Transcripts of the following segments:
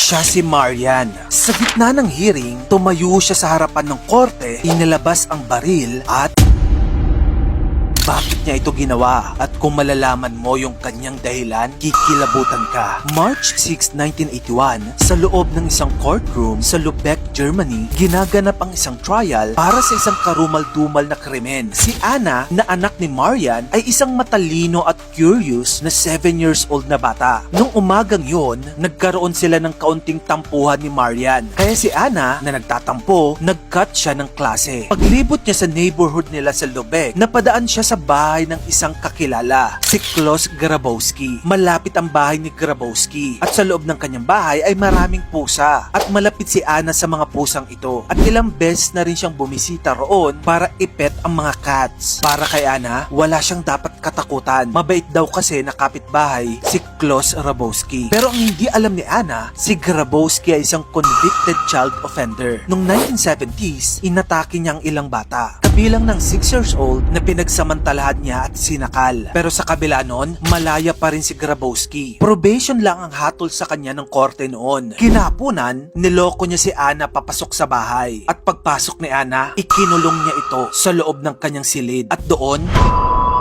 Siya si Marian. Sa gitna ng hearing, tumayo siya sa harapan ng korte, inilabas ang baril at bakit niya ito ginawa? At kung malalaman mo yung kanyang dahilan, kikilabutan ka. March 6, 1981, sa loob ng isang courtroom sa Lübeck, Germany, ginaganap ang isang trial para sa isang karumal-dumal na krimen. Si Anna, na anak ni Marian, ay isang matalino at curious na 7 years old na bata. Nung umagang yon, nagkaroon sila ng kaunting tampuhan ni Marian. Kaya si Anna, na nagtatampo, nag-cut siya ng klase. Paglibot niya sa neighborhood nila sa Lübeck, napadaan siya sa bahay ng isang kakilala, si Klaus Grabowski. Malapit ang bahay ni Grabowski at sa loob ng kanyang bahay ay maraming pusa at malapit si Anna sa mga pusang ito at ilang beses na rin siyang bumisita roon para ipet ang mga cats. Para kay Anna, wala siyang dapat katakutan. Mabait daw kasi na kapitbahay si Klaus Grabowski. Pero ang hindi alam ni Anna, si Grabowski ay isang convicted child offender. Noong 1970s, inatake niya ang ilang bata. Kabilang ng 6 years old na pinagsamantalahan niya at sinakal. Pero sa kabila nun, malaya pa rin si Grabowski. Probation lang ang hatol sa kanya ng korte noon. Kinahaponan, niloko niya si Anna papasok sa bahay. At pagpasok ni Anna, ikinulong niya ito sa loob ng kanyang silid. At doon,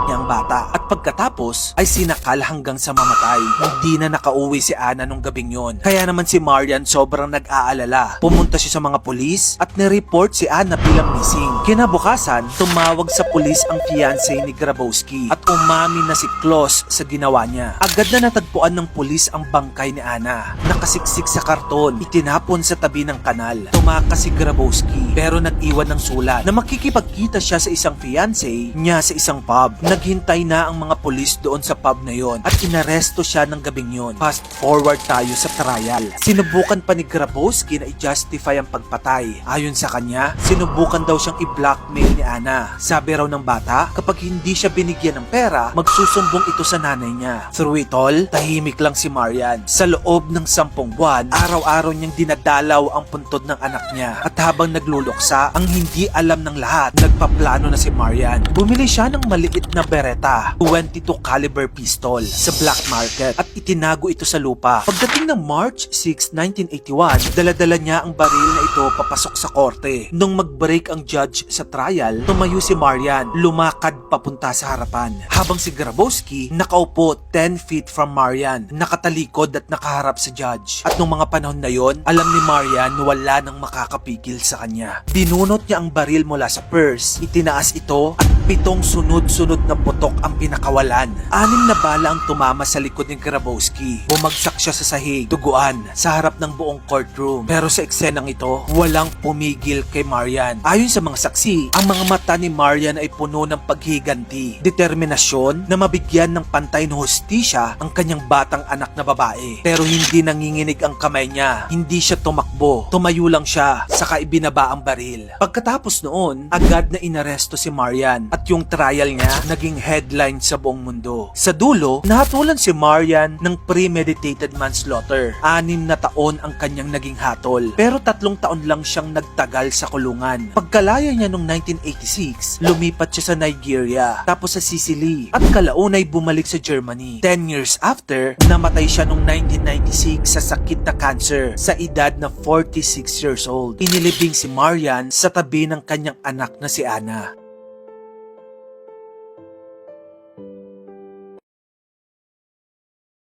niyang bata. At pagkatapos ay sinakal hanggang sa mamatay. Hindi na nakauwi si Anna nung gabing yon. Kaya naman si Marian sobrang nag-aalala. Pumunta siya sa mga pulis at nireport si Anna bilang missing. Kinabukasan, tumawag sa pulis ang fiancé ni Grabowski at umamin na si Klaus sa ginawa niya. Agad na natagpuan ng pulis ang bangkay ni Anna. Nakasiksik sa karton, itinapon sa tabi ng kanal. Tumakas si Grabowski pero nag-iwan ng sulat na makikipagkita siya sa isang fiancé niya sa isang pub. Naghintay na ang mga pulis doon sa pub na yon at inaresto siya ng gabing yon. Fast forward tayo sa trial. Sinubukan pa ni Grabowski na i-justify ang pagpatay. Ayon sa kanya, sinubukan daw siyang i-blackmail ni Anna. Sabi raw ng bata, kapag hindi siya binigyan ng pera, magsusumbong ito sa nanay niya. Through it all, tahimik lang si Marian. Sa loob ng 10 buwan, araw-araw niyang dinadalaw ang puntod ng anak niya. At habang nagluluksa, ang hindi alam ng lahat, nagpaplano na si Marian. Bumili siya ng maliit na Beretta 22 caliber pistol sa black market at itinago ito sa lupa. Pagdating ng March 6, 1981, daladala niya ang baril na ito papasok sa korte. Nung mag-break ang judge sa trial, tumayo si Marian, lumakad papunta sa harapan. Habang si Grabowski nakaupo 10 feet from Marian, nakatalikod at nakaharap sa judge. At nung mga panahon na yon, alam ni Marian wala nang makakapigil sa kanya. Binunot niya ang baril mula sa purse, itinaas ito at 7 sunod-sunod na putok ang pinakawalan. 6 na bala ang tumama sa likod ni Grabowski. Bumagsak siya sa sahig, duguan, sa harap ng buong courtroom. Pero sa eksenang ito, walang pumigil kay Marian. Ayon sa mga saksi, ang mga mata ni Marian ay puno ng paghiganti, determinasyon na mabigyan ng pantay na hustisya ang kanyang batang anak na babae. Pero hindi nanginginig ang kamay niya. Hindi siya tumakbo. Tumayo lang siya, saka ibinaba ang baril. Pagkatapos noon, agad na inaresto si Marian at yung trial niya naging headline sa buong mundo. Sa dulo, nahatulan si Marian ng premeditated manslaughter. 6 na taon ang kanyang naging hatol. Pero 3 taon lang siyang nagtagal sa kulungan. Pagkalaya niya noong 1986, lumipat siya sa Nigeria, tapos sa Sicily, at kalaunay bumalik sa Germany. 10 years after, namatay siya noong 1996 sa sakit na cancer sa edad na 46 years old. Inilibing si Marian sa tabi ng kanyang anak na si Anna.